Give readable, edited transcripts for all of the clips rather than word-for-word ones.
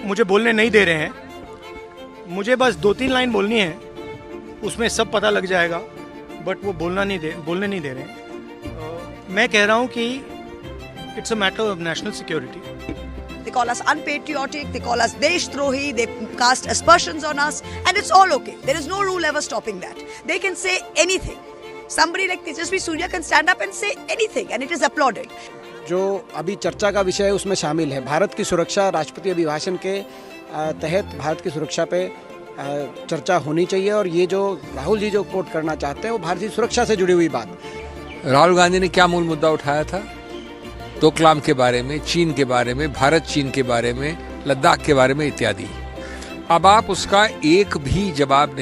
मुझे बोलने नहीं दे रहे हैं। मुझे बस 2-3 लाइन बोलनी है, उसमें सब पता लग जाएगा, बट वो बोलने नहीं दे रहे हैं। मैं कह रहा हूँ कि it's a matter of national security. They call us unpatriotic, they call us Deshtrohi, they cast aspersions on us, and it's all okay. There is no rule ever stopping that. They can say anything. Somebody like Tejasvi Surya can stand up and say anything, and it is applauded. जो अभी चर्चा का विषय है उसमें शामिल है भारत की सुरक्षा। राष्ट्रपति अभिभाषण के तहत भारत की सुरक्षा पे चर्चा होनी चाहिए, और ये जो राहुल जी जो कोट करना चाहते हैं वो भारतीय सुरक्षा से जुड़ी हुई बात। राहुल गांधी ने क्या मूल मुद्दा उठाया था? डोकलाम के बारे में, चीन के बारे में, भारत चीन के बारे में, लद्दाख के बारे में इत्यादि। अब आप उसका एक भी जवाब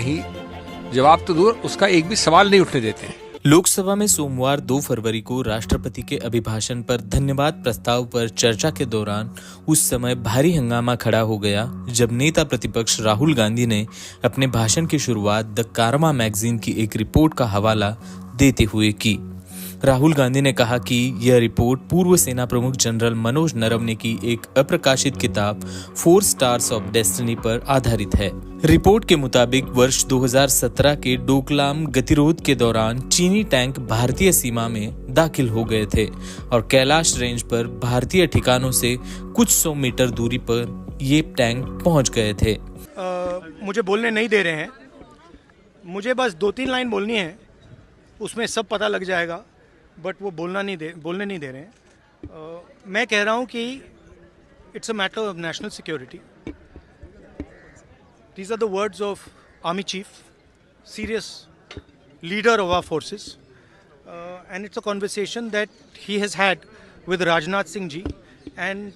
तो दूर, उसका एक भी सवाल नहीं उठने देते हैं। लोकसभा में सोमवार 2 फरवरी को राष्ट्रपति के अभिभाषण पर धन्यवाद प्रस्ताव पर चर्चा के दौरान उस समय भारी हंगामा खड़ा हो गया जब नेता प्रतिपक्ष राहुल गांधी ने अपने भाषण की शुरुआत द कारमा मैगजीन की एक रिपोर्ट का हवाला देते हुए की। राहुल गांधी ने कहा कि यह रिपोर्ट पूर्व सेना प्रमुख जनरल मनोज नरवणे की एक अप्रकाशित किताब 4 स्टार्स ऑफ डेस्टिनी पर आधारित है। रिपोर्ट के मुताबिक वर्ष 2017 के डोकलाम गतिरोध के दौरान चीनी टैंक भारतीय सीमा में दाखिल हो गए थे और कैलाश रेंज पर भारतीय ठिकानों से कुछ 100 मीटर दूरी पर ये टैंक पहुंच गए थे। मुझे बोलने नहीं दे रहे हैं। मुझे बस 2-3 लाइन बोलनी है, उसमें सब पता लग जाएगा, बट वो बोलने नहीं दे रहे हैं। मैं कह रहा हूँ कि it's a matter of national security. These are the words of Army Chief, serious leader of our forces, and it's a conversation that he has had with Rajnath Singh ji and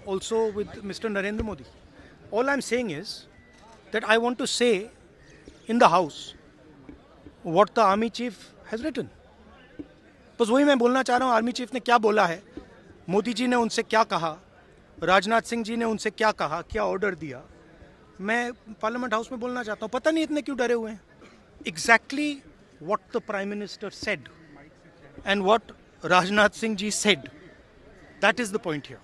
also with Mr. Narendra Modi. All I'm saying is that I want to say in the House what the Army Chief has written. बस वही मैं बोलना चाह रहा हूँ। Army chief ने क्या बोला है, मोदी जी ने उनसे क्या कहा, राजनाथ सिंह जी ने उनसे क्या कहा, क्या ऑर्डर दिया, मैं पार्लियामेंट हाउस में बोलना चाहता हूँ। पता नहीं इतने क्यों डरे हुए हैं। Exactly what the prime minister said and what Rajnath Singh ji said, that is the point here,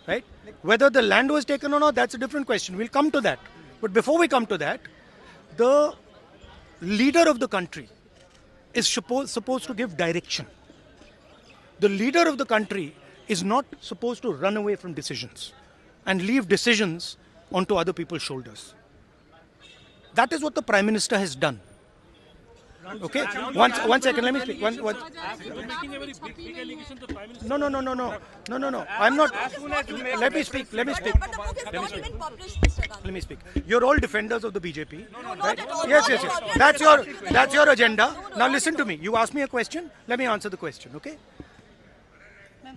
right? Whether the land was taken or not, that's a different question, we'll come to that. But before we come to that, the leader of the country is supposed to give direction. The leader of the country is not supposed to run away from decisions and leave decisions onto other people's shoulders. That is what the Prime Minister has done. Okay? One second, let me speak. No. I'm not. Let me speak. You're all defenders of the BJP. Right? Yes. That's your agenda. Now listen to me. You asked me a question. Let me answer the question, okay?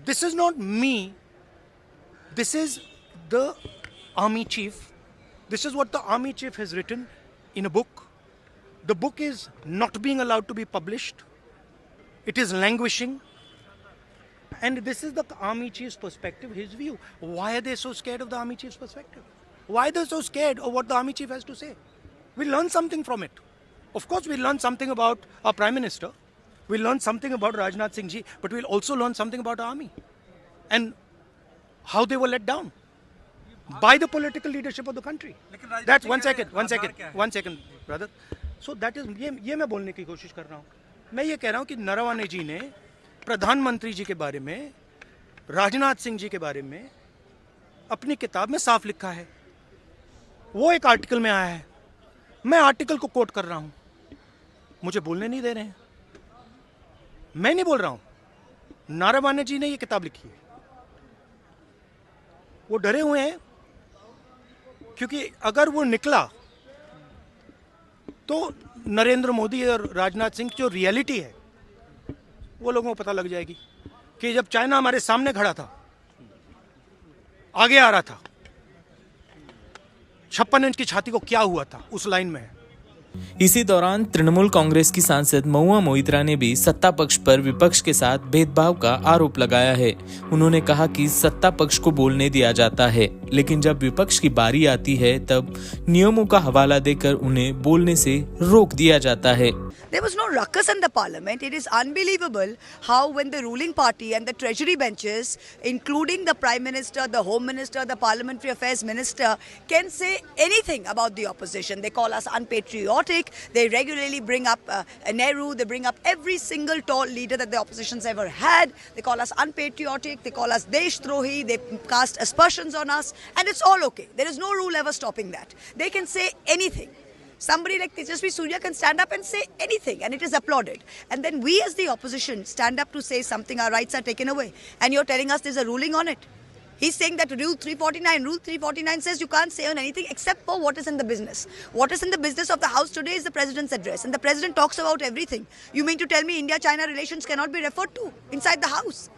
This is not me. This is the Army Chief. This is what the Army Chief has written in a book. The book is not being allowed to be published. It is languishing. And this is the Army Chief's perspective, his view. Why are they so scared of the Army Chief's perspective? Why are they so scared of what the Army Chief has to say? We'll learn something from it. Of course, we'll learn something about our Prime Minister. We'll learn something about Rajnath Singh ji, but we'll also learn something about our army and how they were let down by the political leadership of the country. That's one second, brother. So that is ये मैं बोलने की कोशिश कर रहा हूँ। मैं ये कह रहा हूँ कि नरवणे जी ने प्रधानमंत्री जी के बारे में, राजनाथ सिंह जी के बारे में अपनी किताब में साफ लिखा है। वो एक आर्टिकल में आया है, मैं आर्टिकल को कोट कर रहा हूँ। मुझे बोलने नहीं दे रहे हैं। मैं नहीं बोल रहा हूँ, नरवणे जी ने ये किताब लिखी है। वो डरे हुए हैं क्योंकि अगर वो निकला तो नरेंद्र मोदी और राजनाथ सिंह की जो रियलिटी है वो लोगों को पता लग जाएगी कि जब चाइना हमारे सामने खड़ा था, आगे आ रहा था, 56 इंच की छाती को क्या हुआ था, उस लाइन में है। इसी दौरान तृणमूल कांग्रेस की सांसद महुआ मोइत्रा ने भी सत्ता पक्ष पर विपक्ष के साथ भेदभाव का आरोप लगाया है। उन्होंने कहा कि सत्ता पक्ष को बोलने दिया जाता है। लेकिन जब विपक्ष की बारी आती है तब नियमों का हवाला देकर उन्हें बोलने से रोक दिया जाता है। There was no ruckus in the parliament. It is unbelievable how when the ruling party and the treasury benches, including the prime minister, the home minister, the parliamentary affairs minister, can say anything about the opposition. They call us unpatriotic. They regularly bring up Nehru. They bring up every single tall leader that the opposition's ever had. They call us unpatriotic. They call us Deshtrohi. They cast aspersions on us. And it's all okay. There is no rule ever stopping that. They can say anything. Somebody like Tejasvi Surya can stand up and say anything and it is applauded. And then we as the opposition stand up to say something, our rights are taken away. And you're telling us there's a ruling on it. He's saying that Rule 349 says you can't say on anything except for what is in the business. What is in the business of the House today is the President's address. And the President talks about everything. You mean to tell me India-China relations cannot be referred to inside the House?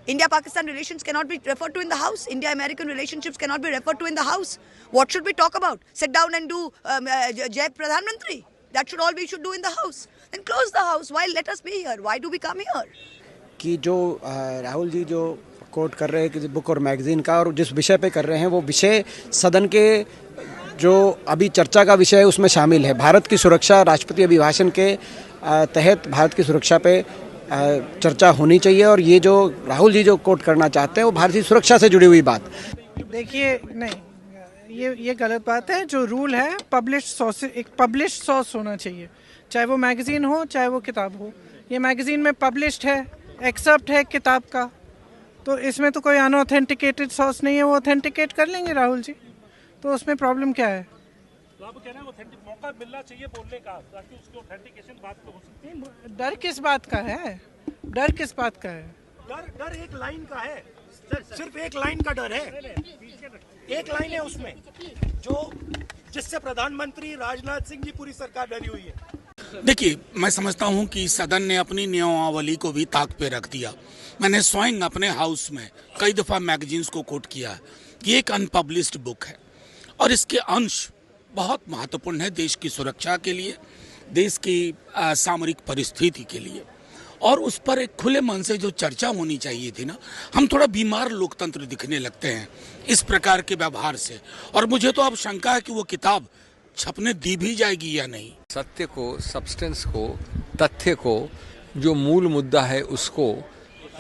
India-Pakistan relations cannot be referred to in the House. India-American relationships cannot be referred to in the House. What should we talk about? Sit down and do Jai Pradhan Mantri. That should all we should do in the House. Then close the House. Why let us be here? Why do we come here? कि जो राहुल जी जो coat कर रहे हैं कि book और magazine का, और जिस विषय पे कर रहे हैं वो विषय सदन के जो अभी चर्चा का विषय है उसमें शामिल है। भारत की सुरक्षा, राष्ट्रपति अभिभाषण के तहत भारत की सुरक्षा पे चर्चा होनी चाहिए, और ये जो राहुल जी जो कोट करना चाहते हैं वो भारतीय सुरक्षा से जुड़ी हुई बात। देखिए, नहीं, ये गलत बात है। जो रूल है एक पब्लिश्ड सोर्स होना चाहिए, चाहे वो मैगजीन हो चाहे वो किताब हो। ये मैगजीन में पब्लिश्ड है, एक्सेप्ट है किताब का, तो इसमें तो कोई अनऑथेंटिकेटेड सोर्स नहीं है। वो ऑथेंटिकेट कर लेंगे राहुल जी, तो उसमें प्रॉब्लम क्या है? आप कह रहे हैं ऑथेंटिक मौका मिलना चाहिए बोलने का, ताकि उसकी ऑथेंटिकेशन बात तो हो सकती है। डर किस बात का है? डर किस बात का है? डर एक लाइन का है, सिर्फ एक लाइन का डर है। एक लाइन है उसमें जो जिससे प्रधानमंत्री राजनाथ सिंह जी पूरी सरकार डरी हुई है। देखिए, मैं समझता हूं कि सदन ने अपनी नियमावली को भी ताक पे रख दिया। मैंने स्वयं अपने हाउस में कई दफ़ा मैगजीन्स को कोट किया है। ये एक अनपब्लिश्ड बुक है और इसके अंश बहुत महत्वपूर्ण है देश की सुरक्षा के लिए, देश की सामरिक परिस्थिति के लिए, और उस पर एक खुले मन से जो चर्चा होनी चाहिए थी ना, हम थोड़ा बीमार लोकतंत्र दिखने लगते हैं इस प्रकार के व्यवहार से। और मुझे तो अब शंका है कि वो किताब छपने दी भी जाएगी या नहीं। सत्य को, सब्सटेंस को, तथ्य को, जो मूल मुद्दा है उसको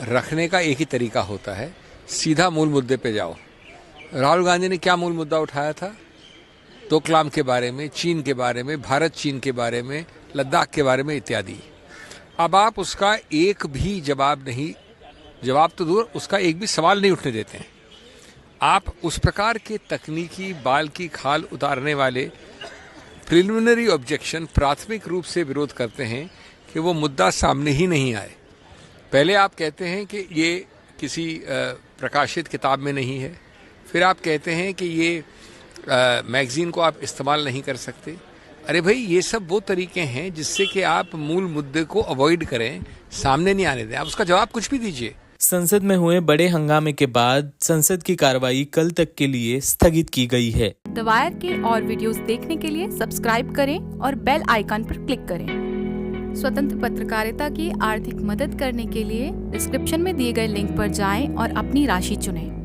रखने का एक ही तरीका होता है, सीधा मूल मुद्दे पे जाओ। राहुल गांधी ने क्या मूल मुद्दा उठाया था? डोकलाम के बारे में, चीन के बारे में, भारत चीन के बारे में, लद्दाख के बारे में इत्यादि। अब आप उसका एक भी जवाब तो दूर, उसका एक भी सवाल नहीं उठने देते हैं। आप उस प्रकार के तकनीकी बाल की खाल उतारने वाले प्रिलिमिनरी ऑब्जेक्शन प्राथमिक रूप से विरोध करते हैं कि वो मुद्दा सामने ही नहीं आए। पहले आप कहते हैं कि ये किसी प्रकाशित किताब में नहीं है, फिर आप कहते हैं कि ये मैगजीन को आप इस्तेमाल नहीं कर सकते। अरे भाई, ये सब वो तरीके हैं जिससे कि आप मूल मुद्दे को अवॉइड करें, सामने नहीं आने दें। आप उसका जवाब कुछ भी दीजिए। संसद में हुए बड़े हंगामे के बाद संसद की कार्रवाई कल तक के लिए स्थगित की गई है। द वायर के और वीडियोस देखने के लिए सब्सक्राइब करें और बेल आइकन पर क्लिक करें। स्वतंत्र पत्रकारिता की आर्थिक मदद करने के लिए डिस्क्रिप्शन में दिए गए लिंक पर जाएं और अपनी राशि चुनें।